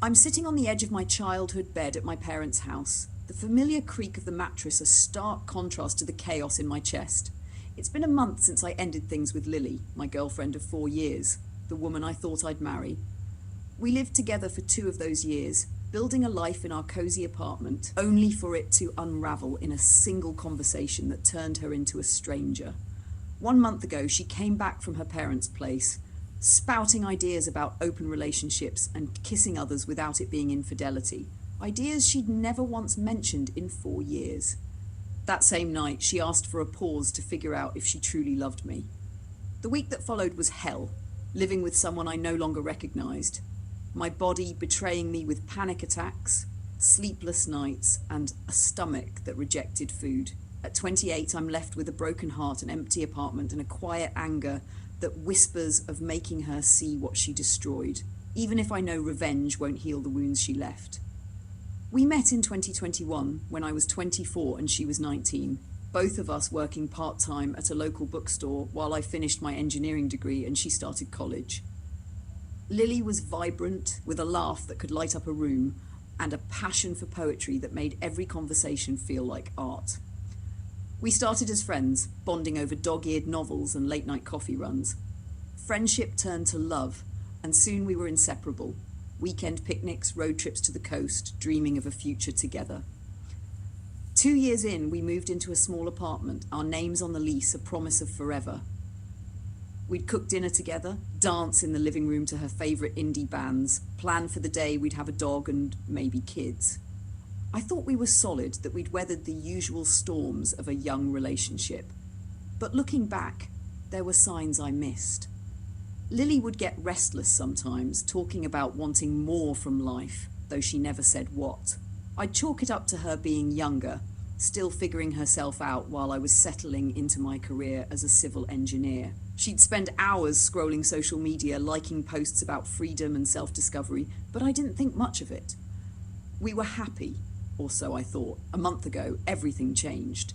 I'm sitting on the edge of my childhood bed at my parents' house, the familiar creak of the mattress a stark contrast to the chaos in my chest. It's been a month since I ended things with Lily, my girlfriend of 4 years, the woman I thought I'd marry. We lived together for 2 of those years, building a life in our cosy apartment, only for it to unravel in a single conversation that turned her into a stranger. 1 month ago, she came back from her parents' place, spouting ideas about open relationships and kissing others without it being infidelity. Ideas she'd never once mentioned in 4 years. That same night, she asked for a pause to figure out if she truly loved me. The week that followed was hell, living with someone I no longer recognized. My body betraying me with panic attacks, sleepless nights, and a stomach that rejected food. At 28, I'm left with a broken heart, an empty apartment, and a quiet anger that whispers of making her see what she destroyed, even if I know revenge won't heal the wounds she left. We met in 2021 when I was 24 and she was 19, both of us working part-time at a local bookstore while I finished my engineering degree and she started college. Lily was vibrant, with a laugh that could light up a room, and a passion for poetry that made every conversation feel like art. We started as friends, bonding over dog-eared novels and late-night coffee runs. Friendship turned to love, and soon we were inseparable. Weekend picnics, road trips to the coast, dreaming of a future together. 2 years in, we moved into a small apartment, our names on the lease a promise of forever. We'd cook dinner together, dance in the living room to her favourite indie bands, plan for the day we'd have a dog and maybe kids. I thought we were solid, that we'd weathered the usual storms of a young relationship. But looking back, there were signs I missed. Lily would get restless sometimes, talking about wanting more from life, though she never said what. I'd chalk it up to her being younger, still figuring herself out while I was settling into my career as a civil engineer. She'd spend hours scrolling social media, liking posts about freedom and self-discovery, but I didn't think much of it. We were happy. Or so I thought. A month ago, everything changed.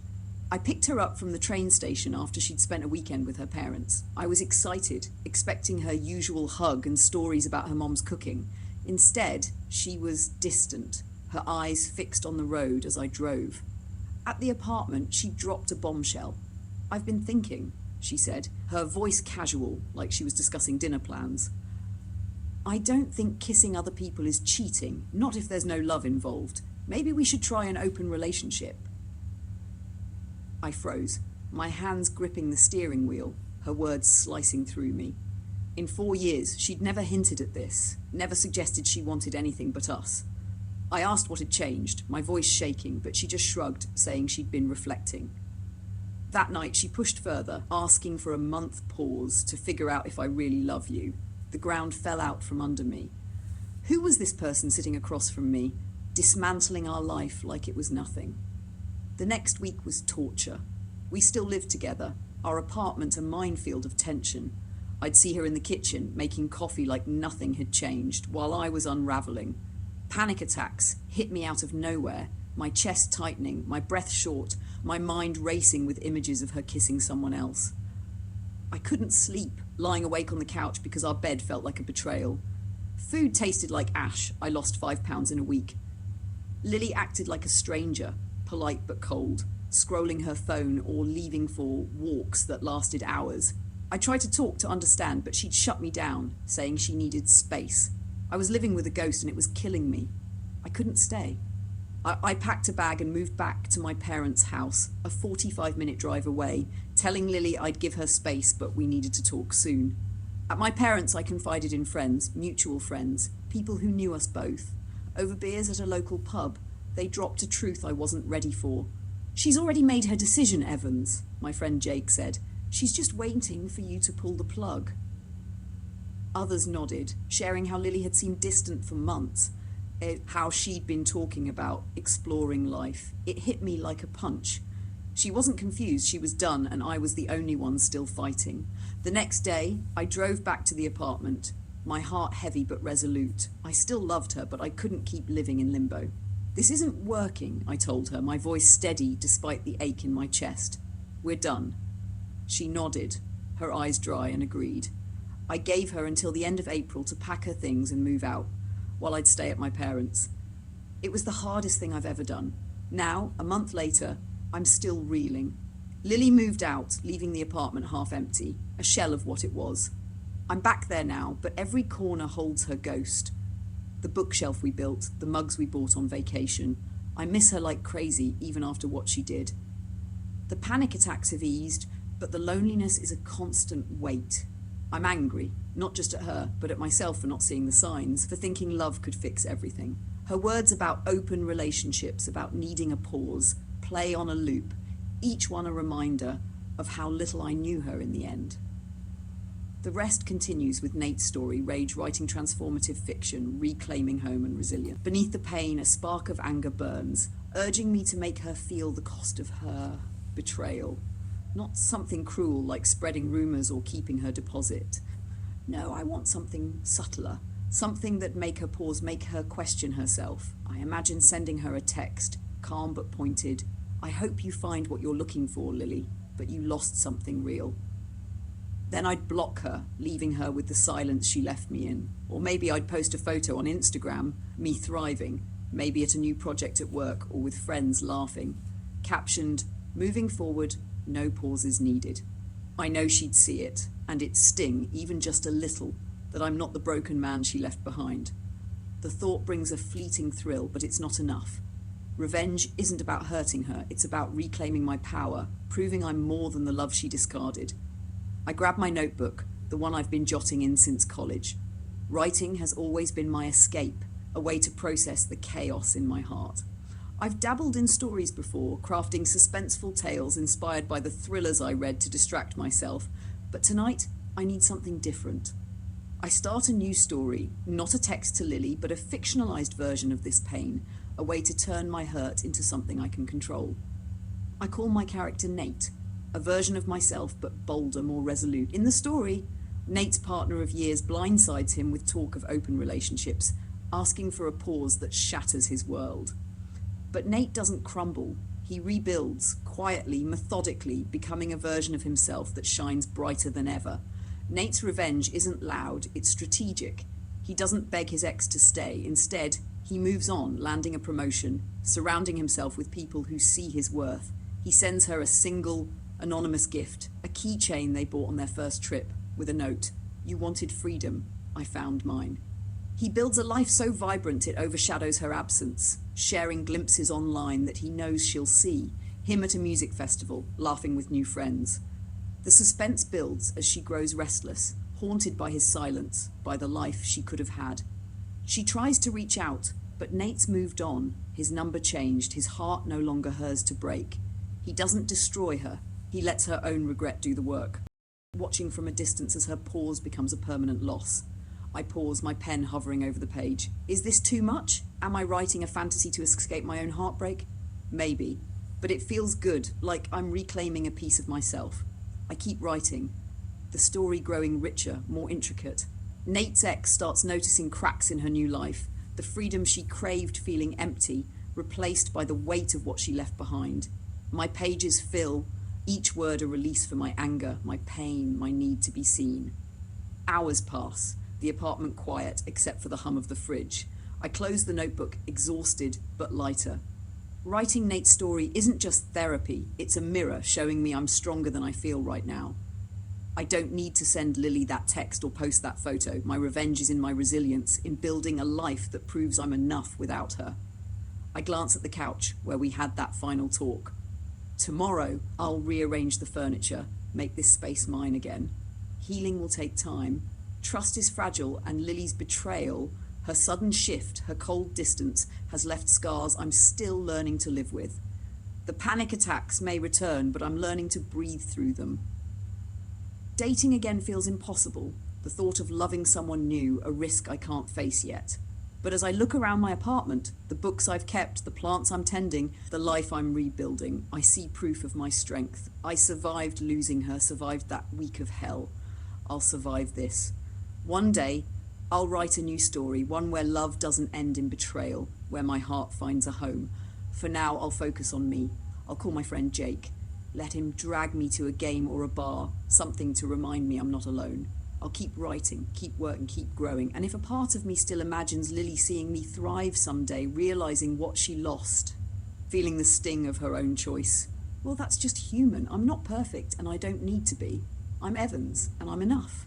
I picked her up from the train station after she'd spent a weekend with her parents. I was excited, expecting her usual hug and stories about her mom's cooking. Instead, she was distant, her eyes fixed on the road as I drove. At the apartment, she dropped a bombshell. "I've been thinking," she said, her voice casual, like she was discussing dinner plans. "I don't think kissing other people is cheating, not if there's no love involved. Maybe we should try an open relationship." I froze, my hands gripping the steering wheel, her words slicing through me. In 4 years, she'd never hinted at this, never suggested she wanted anything but us. I asked what had changed, my voice shaking, but she just shrugged, saying she'd been reflecting. That night, she pushed further, asking for a month pause to figure out if I really love you. The ground fell out from under me. Who was this person sitting across from me, dismantling our life like it was nothing? The next week was torture. We still lived together, our apartment a minefield of tension. I'd see her in the kitchen, making coffee like nothing had changed, while I was unraveling. Panic attacks hit me out of nowhere, my chest tightening, my breath short, my mind racing with images of her kissing someone else. I couldn't sleep, lying awake on the couch because our bed felt like a betrayal. Food tasted like ash. I lost 5 pounds in a week. Lily acted like a stranger, polite but cold, scrolling her phone or leaving for walks that lasted hours. I tried to talk to understand, but she'd shut me down, saying she needed space. I was living with a ghost and it was killing me. I couldn't stay. I packed a bag and moved back to my parents' house, a 45-minute drive away, telling Lily I'd give her space, but we needed to talk soon. At my parents', I confided in friends, mutual friends, people who knew us both. Over beers at a local pub, they dropped a truth I wasn't ready for. "She's already made her decision, Evans," my friend Jake said. "She's just waiting for you to pull the plug." Others nodded, sharing how Lily had seemed distant for months, how she'd been talking about exploring life. It hit me like a punch. She wasn't confused, she was done, and I was the only one still fighting. The next day, I drove back to the apartment, my heart heavy but resolute. I still loved her, but I couldn't keep living in limbo. "This isn't working," I told her, my voice steady despite the ache in my chest. "We're done." She nodded, her eyes dry, and agreed. I gave her until the end of April to pack her things and move out. while I'd stay at my parents'. It was the hardest thing I've ever done. Now, a month later, I'm still reeling. Lily moved out, leaving the apartment half empty, a shell of what it was. I'm back there now, but every corner holds her ghost. The bookshelf we built, the mugs we bought on vacation. I miss her like crazy, even after what she did. The panic attacks have eased, but the loneliness is a constant weight. I'm angry, not just at her, but at myself for not seeing the signs, for thinking love could fix everything. Her words about open relationships, about needing a pause, play on a loop, each one a reminder of how little I knew her in the end. The rest continues with Nate's story, Rage writing transformative fiction, reclaiming home and resilience. Beneath the pain, a spark of anger burns, urging me to make her feel the cost of her betrayal. Not something cruel like spreading rumours or keeping her deposit. No, I want something subtler, something that make her pause, make her question herself. I imagine sending her a text, calm but pointed. I hope you find what you're looking for, Lily, but you lost something real. Then I'd block her, leaving her with the silence she left me in. Or maybe I'd post a photo on Instagram, me thriving, maybe at a new project at work or with friends laughing. Captioned, "Moving forward, no pauses needed." I know she'd see it, and it'd sting, even just a little, that I'm not the broken man she left behind. The thought brings a fleeting thrill, but it's not enough. Revenge isn't about hurting her, it's about reclaiming my power, proving I'm more than the love she discarded. I grab my notebook, the one I've been jotting in since college. Writing has always been my escape, a way to process the chaos in my heart. I've dabbled in stories before, crafting suspenseful tales inspired by the thrillers I read to distract myself, but tonight I need something different. I start a new story, not a text to Lily, but a fictionalized version of this pain, a way to turn my hurt into something I can control. I call my character Nate, a version of myself but bolder, more resolute. In the story, Nate's partner of years blindsides him with talk of open relationships, asking for a pause that shatters his world. But Nate doesn't crumble. He rebuilds, quietly, methodically, becoming a version of himself that shines brighter than ever. Nate's revenge isn't loud, it's strategic. He doesn't beg his ex to stay. Instead, he moves on, landing a promotion, surrounding himself with people who see his worth. He sends her a single, anonymous gift, a keychain they bought on their first trip, with a note, "You wanted freedom, I found mine." He builds a life so vibrant it overshadows her absence, sharing glimpses online that he knows she'll see, him at a music festival, laughing with new friends. The suspense builds as she grows restless, haunted by his silence, by the life she could have had. She tries to reach out, but Nate's moved on, his number changed, his heart no longer hers to break. He doesn't destroy her, he lets her own regret do the work, watching from a distance as her pause becomes a permanent loss. I pause, my pen hovering over the page. Is this too much? Am I writing a fantasy to escape my own heartbreak? Maybe, but it feels good, like I'm reclaiming a piece of myself. I keep writing, the story growing richer, more intricate. Nate's ex starts noticing cracks in her new life, the freedom she craved feeling empty, replaced by the weight of what she left behind. My pages fill, each word a release for my anger, my pain, my need to be seen. Hours pass, the apartment quiet except for the hum of the fridge. I close the notebook, exhausted but lighter. Writing Nate's story isn't just therapy, it's a mirror showing me I'm stronger than I feel right now. I don't need to send Lily that text or post that photo. My revenge is in my resilience, in building a life that proves I'm enough without her. I glance at the couch where we had that final talk. Tomorrow, I'll rearrange the furniture, make this space mine again. Healing will take time. Trust is fragile, and Lily's betrayal, her sudden shift, her cold distance, has left scars I'm still learning to live with. The panic attacks may return, but I'm learning to breathe through them. Dating again feels impossible, the thought of loving someone new, a risk I can't face yet. But as I look around my apartment, the books I've kept, the plants I'm tending, the life I'm rebuilding, I see proof of my strength. I survived losing her, survived that week of hell. I'll survive this. One day, I'll write a new story, one where love doesn't end in betrayal, where my heart finds a home. For now, I'll focus on me. I'll call my friend Jake. Let him drag me to a game or a bar, something to remind me I'm not alone. I'll keep writing, keep working, keep growing. And if a part of me still imagines Lily seeing me thrive someday, realising what she lost, feeling the sting of her own choice, well, that's just human. I'm not perfect and I don't need to be. I'm Evans and I'm enough.